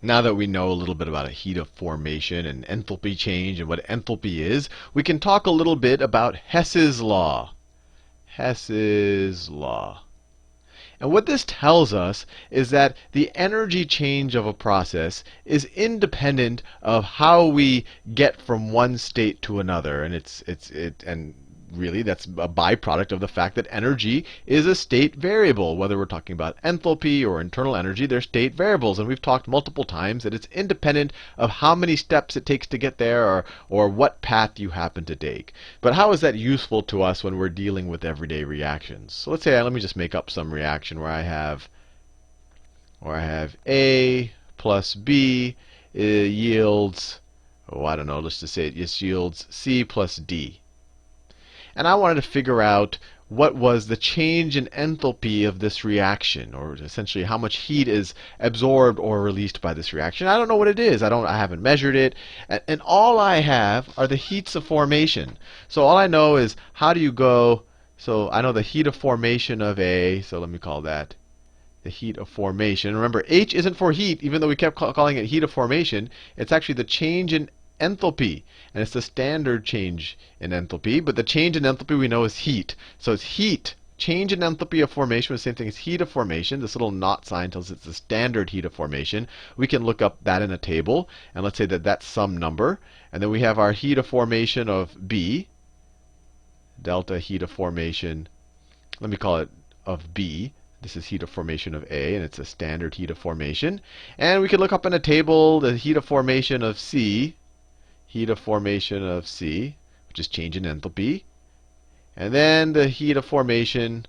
Now that we know a little bit about a heat of formation and enthalpy change and what enthalpy is, we can talk a little bit about Hess's law. Hess's law. And what this tells us is that the energy change of a process is independent of how we get from one state to another. And really that's a byproduct of the fact that energy is a state variable. Whether we're talking about enthalpy or internal energy, they're state variables. And we've talked multiple times that it's independent of how many steps it takes to get there, or what path you happen to take. But how is that useful to us when we're dealing with everyday reactions? So let's say, let me just make up some reaction where I have A plus B yields, oh, I don't know, let's just say it just yields C plus D. And I wanted to figure out what was the change in enthalpy of this reaction, or essentially how much heat is absorbed or released by this reaction. I don't know what it is. I haven't measured it. And all I have are the heats of formation. So all I know is how do you go. So I know the heat of formation of A. So let me call that the heat of formation. Remember, H isn't for heat, even though we kept calling it heat of formation. It's actually the change in enthalpy, and it's the standard change in enthalpy. But the change in enthalpy we know is heat. So it's heat. Change in enthalpy of formation is the same thing as heat of formation. This little not sign tells us it's the standard heat of formation. We can look up that in a table, and let's say that that's some number. And then we have our heat of formation of B, delta heat of formation, let me call it of B. This is heat of formation of A, and it's a standard heat of formation. And we can look up in a table the heat of formation of C, heat of formation of C, which is change in enthalpy. And then the heat of formation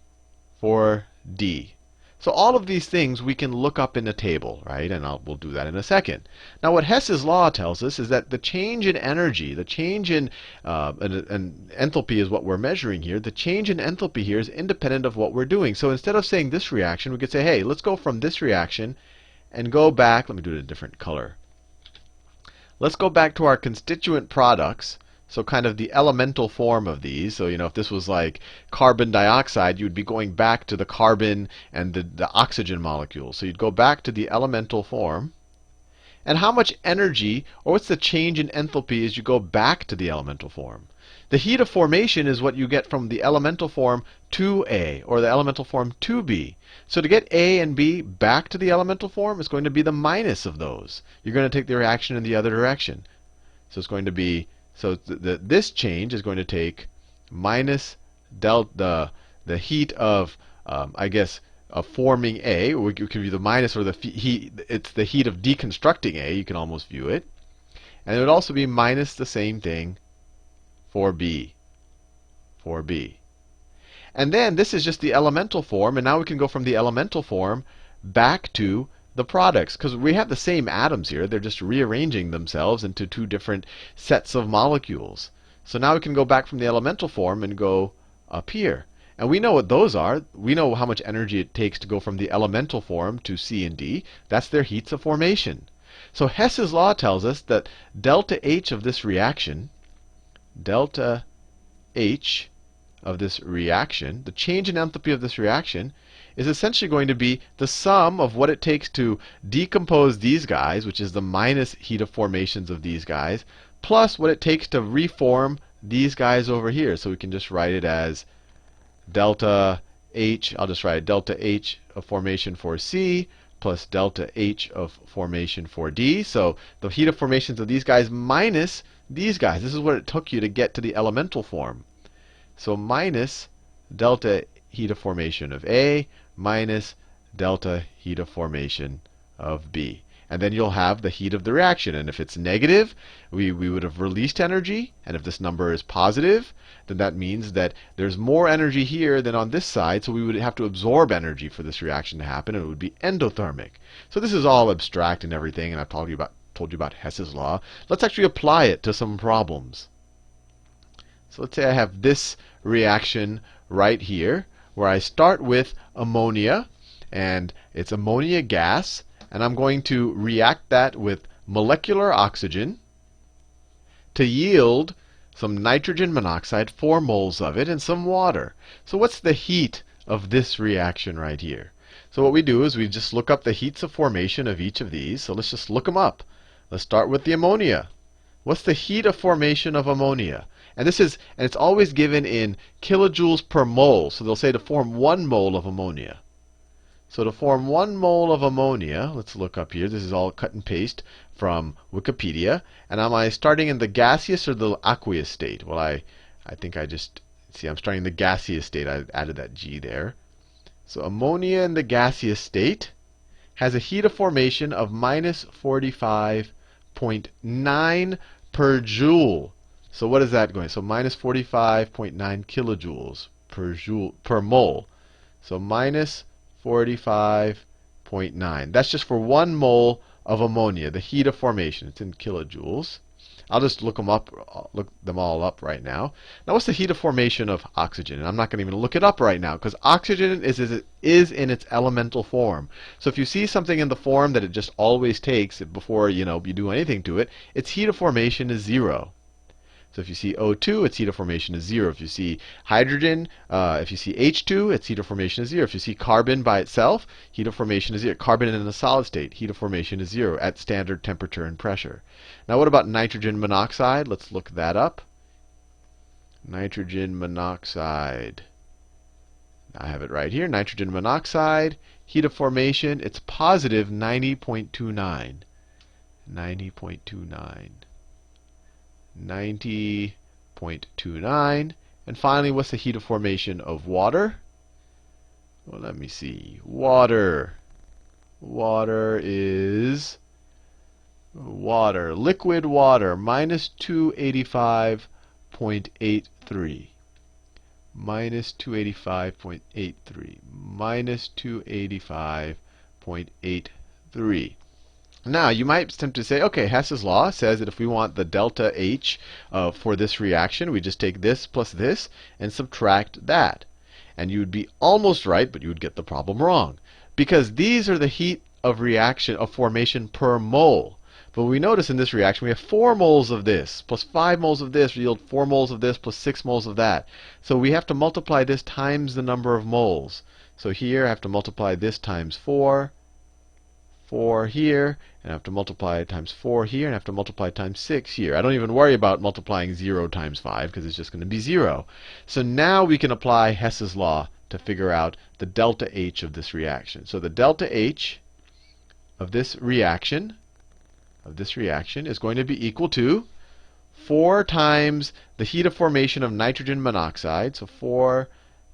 for D. So all of these things we can look up in a table, right? And we'll do that in a second. Now what Hess's law tells us is that the change in energy, the change in and enthalpy is what we're measuring here. The change in enthalpy here is independent of what we're doing. So instead of saying this reaction, we could say, hey, let's go from this reaction and go back. Let me do it in a different color. Let's go back to our constituent products. So kind of the elemental form of these. So if this was like carbon dioxide, you'd be going back to the carbon and the oxygen molecule. So you'd go back to the elemental form. And how much energy, or what's the change in enthalpy as you go back to the elemental form? The heat of formation is what you get from the elemental form to A, or the elemental form to B. So to get A and B back to the elemental form is going to be the minus of those. You're going to take the reaction in the other direction. So it's going to be, so this change is going to take minus the heat of, I guess, of forming A. Or it could be the minus, or the heat. It's the heat of deconstructing A. You can almost view it. And it would also be minus the same thing for B. For B. And then this is just the elemental form. And now we can go from the elemental form back to the products, because we have the same atoms here. They're just rearranging themselves into two different sets of molecules. So now we can go back from the elemental form and go up here. And we know what those are. We know how much energy it takes to go from the elemental form to C and D. That's their heats of formation. So Hess's law tells us that delta H of this reaction, delta H of this reaction, the change in enthalpy of this reaction, is essentially going to be the sum of what it takes to decompose these guys, which is the minus heat of formations of these guys, plus what it takes to reform these guys over here. So we can just write it as delta H, I'll just write delta H of formation for C plus delta H of formation for D. So the heat of formations of these guys minus these guys. This is what it took you to get to the elemental form. So minus delta heat of formation of A minus delta heat of formation of B. And then you'll have the heat of the reaction. And if it's negative, we would have released energy. And if this number is positive, then that means that there's more energy here than on this side. So we would have to absorb energy for this reaction to happen. And it would be endothermic. So this is all abstract and everything. And I've told you about Hess's law. Let's actually apply it to some problems. So let's say I have this reaction right here, where I start with ammonia. And it's ammonia gas. And I'm going to react that with molecular oxygen to yield some nitrogen monoxide, 4 moles of it, and some water. So what's the heat of this reaction right here? So what we do is we just look up the heats of formation of each of these. So let's just look them up. Let's start with the ammonia. What's the heat of formation of ammonia? And it's always given in kilojoules per mole. So they'll say to form 1 mole of ammonia. So to form 1 mole of ammonia, let's look up here. This is all cut and paste from Wikipedia. And am I starting in the gaseous or the aqueous state? Well, I think I just, see, I'm starting in the gaseous state. I added that G there. So ammonia in the gaseous state has a heat of formation of minus 45.9 per joule. So what is that going? So minus 45.9 kilojoules per mole. So minus 45.9. That's just for 1 mole of ammonia, the heat of formation. It's in kilojoules. I'll just look them all up right now. Now, what's the heat of formation of oxygen? And I'm not going to even look it up right now because oxygen is in its elemental form. So if you see something in the form that it just always takes before you do anything to it, its heat of formation is 0. So if you see O2, its heat of formation is 0. If you see hydrogen, if you see H2, its heat of formation is 0. If you see carbon by itself, heat of formation is 0. Carbon in a solid state, heat of formation is 0 at standard temperature and pressure. Now what about nitrogen monoxide? Let's look that up. Nitrogen monoxide. I have it right here. Nitrogen monoxide, heat of formation, it's positive 90.29. 90.29. 90.29. And finally, what's the heat of formation of water? Well, let me see. Water. Water is liquid water, minus 285.83. Minus 285.83. Minus 285.83. Now, you might simply say, okay, Hess's law says that if we want the delta H for this reaction, we just take this plus this and subtract that. And you would be almost right, but you would get the problem wrong. Because these are the heat of formation per mole. But we notice in this reaction we have 4 moles of this plus 5 moles of this yield 4 moles of this plus 6 moles of that. So we have to multiply this times the number of moles. So here I have to multiply this times 4 here, and I have to multiply it times 4 here, and I have to multiply it times 6 here. I don't even worry about multiplying 0 times 5 because it's just going to be 0. So now we can apply Hess's law to figure out the delta H of this reaction. So the delta H of this reaction is going to be equal to 4 times the heat of formation of nitrogen monoxide, so 4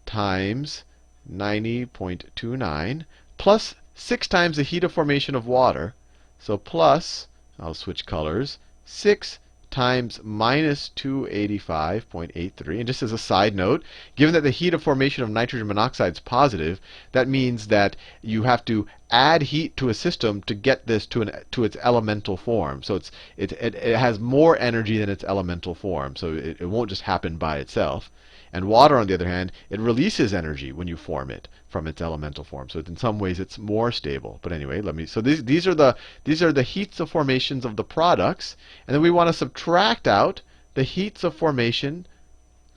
times 90.29, plus 6 times the heat of formation of water, so plus, I'll switch colors, 6 times minus 285.83. And just as a side note, given that the heat of formation of nitrogen monoxide is positive, that means that you have to add heat to a system to get this to its elemental form. So it has more energy than its elemental form. So it won't just happen by itself. And water, on the other hand, it releases energy when you form it from its elemental form. So in some ways, it's more stable. But anyway, so these are the heats of formations of the products, and then we want to subtract out the heats of formation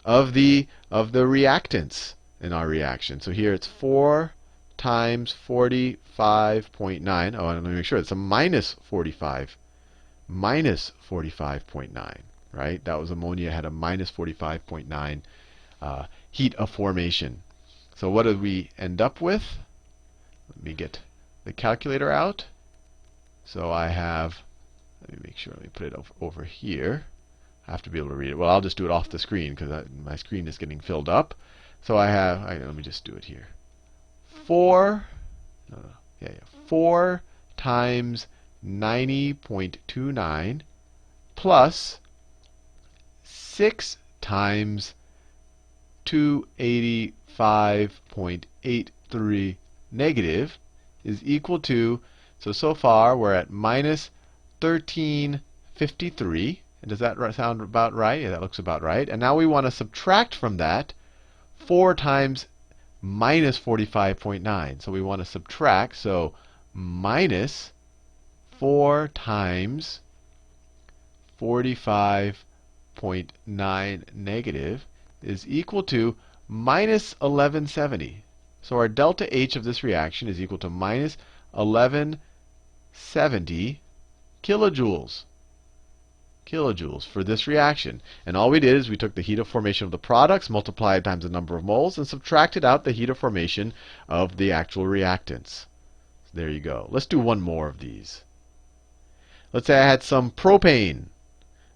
of the reactants in our reaction. So here it's 4 times 45.9. Oh, and let me make sure it's a minus 45.9. Right? That was ammonia had a minus 45.9 heat of formation. So what did we end up with? Let me get the calculator out. So I have, let me make sure, let me put it over here. I have to be able to read it. Well, I'll just do it off the screen because my screen is getting filled up. So I have, let me just do it here. 4 times 90.29 plus 6 times 285.83 negative is equal to, so far we're at minus 1353. And does that sound about right? Yeah, that looks about right. And now we want to subtract from that 4 times minus 45.9. So we want to subtract, so minus 4 times 45.9 negative is equal to minus 1170. So our delta H of this reaction is equal to minus 1170 kilojoules. Kilojoules for this reaction. And all we did is we took the heat of formation of the products, multiplied times the number of moles, and subtracted out the heat of formation of the actual reactants. So there you go. Let's do one more of these. Let's say I had some propane.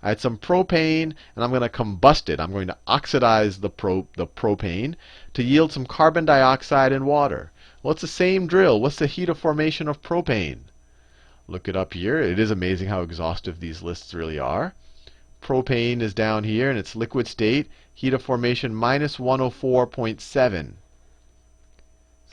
I had some propane, and I'm going to combust it. I'm going to oxidize the propane to yield some carbon dioxide and water. Well, it's the same drill. What's the heat of formation of propane? Look it up here. It is amazing how exhaustive these lists really are. Propane is down here in its liquid state. Heat of formation minus 104.7. So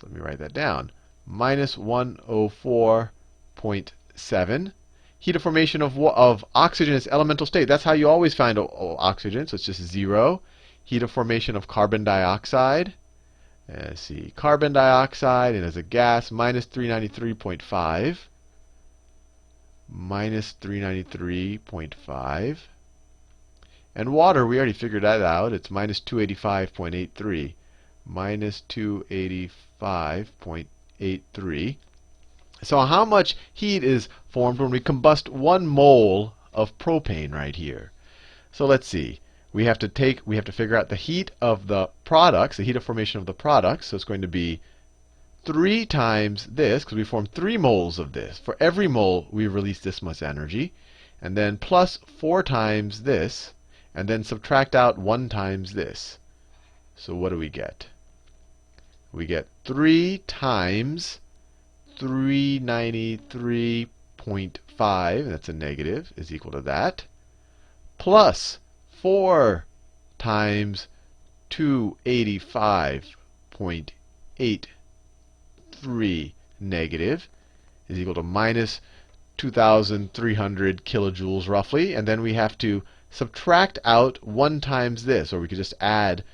let me write that down. Minus 104.7. Heat of formation of oxygen is elemental state. That's how you always find oxygen. So it's just 0. Heat of formation of carbon dioxide. Let's see. Carbon dioxide, and as a gas, minus 393.5. Minus 393.5. And water, we already figured that out. It's minus 285.83. Minus 285.83. So how much heat is formed when we combust 1 mole of propane right here? So let's see. We have to figure out the heat of the products, the heat of formation of the products. So it's going to be 3 times this, because we formed 3 moles of this. For every mole, we release this much energy. And then plus 4 times this, and then subtract out 1 times this. So what do we get? We get 3 times 393.5, that's a negative, is equal to that, plus 4 times 285.83 negative is equal to minus 2,300 kilojoules roughly. And then we have to subtract out 1 times this, or we could just add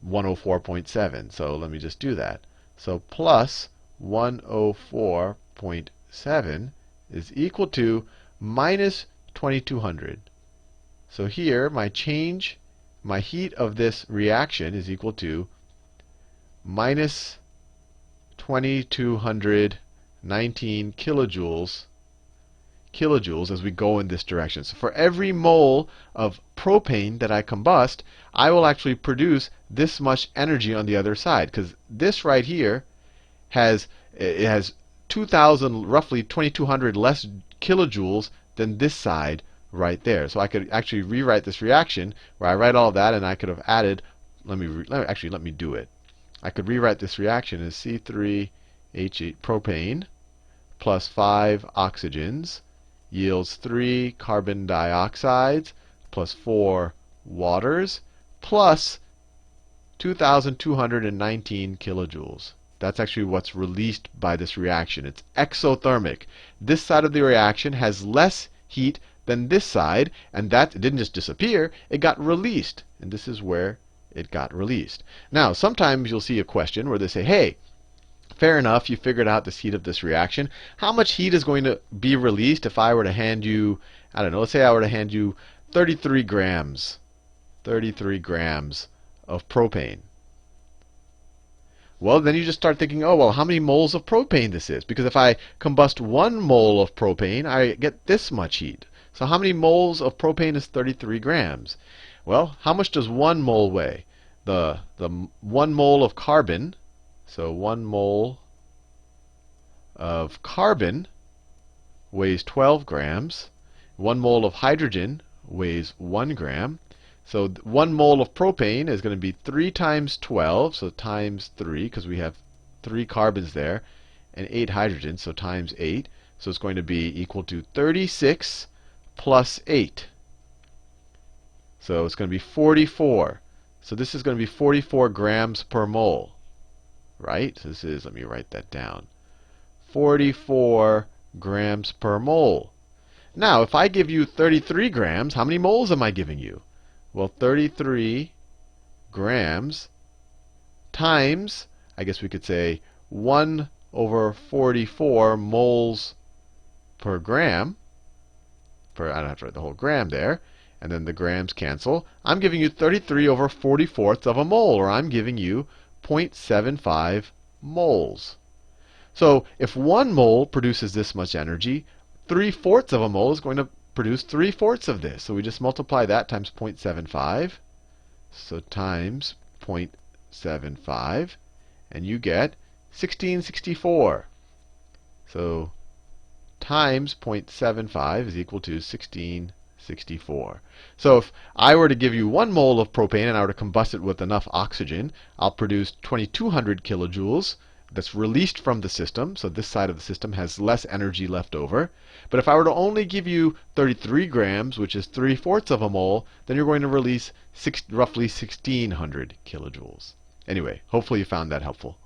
104.7. So let me just do that. So plus 104.7 is equal to minus 2,200. So here, my heat of this reaction is equal to minus 2,219 kilojoules as we go in this direction. So for every mole of propane that I combust, I will actually produce this much energy on the other side, because this right here has 2,000, roughly 2,200 less kilojoules than this side right there. So I could actually rewrite this reaction where I write all that, and I could have added. Let me do it. I could rewrite this reaction as C3H8 propane plus 5 oxygens yields 3 carbon dioxides plus 4 waters plus 2,219 kilojoules. That's actually what's released by this reaction. It's exothermic. This side of the reaction has less heat than this side, and that it didn't just disappear, it got released. And this is where it got released. Now, sometimes you'll see a question where they say, hey, fair enough, you figured out this heat of this reaction. How much heat is going to be released if I were to hand you, I don't know, let's say I were to hand you 33 grams of propane. Well, then you just start thinking, oh, well, how many moles of propane this is? Because if I combust 1 mole of propane, I get this much heat. So how many moles of propane is 33 grams? Well, how much does 1 mole weigh? The 1 mole of carbon, so 1 mole of carbon weighs 12 grams. 1 mole of hydrogen weighs 1 gram. So 1 mole of propane is going to be 3 times 12, so times 3, because we have 3 carbons there, and 8 hydrogens, so times 8. So it's going to be equal to 36 plus 8. So it's going to be 44. So this is going to be 44 grams per mole. Right? So this is, let me write that down. 44 grams per mole. Now, if I give you 33 grams, how many moles am I giving you? Well, 33 grams times, I guess we could say 1 over 44 moles per gram. I don't have to write the whole gram there. And then the grams cancel. I'm giving you 33 over 44ths of a mole, or I'm giving you 0.75 moles. So if 1 mole produces this much energy, 3/4 of a mole is going to produce 3/4 of this. So we just multiply that times 0.75. So times 0.75, and you get 1664. So times 0.75 is equal to 1664. So if I were to give you 1 mole of propane and I were to combust it with enough oxygen, I'll produce 2200 kilojoules that's released from the system. So this side of the system has less energy left over. But if I were to only give you 33 grams, which is 3/4 of a mole, then you're going to release roughly 1600 kilojoules. Anyway, hopefully you found that helpful.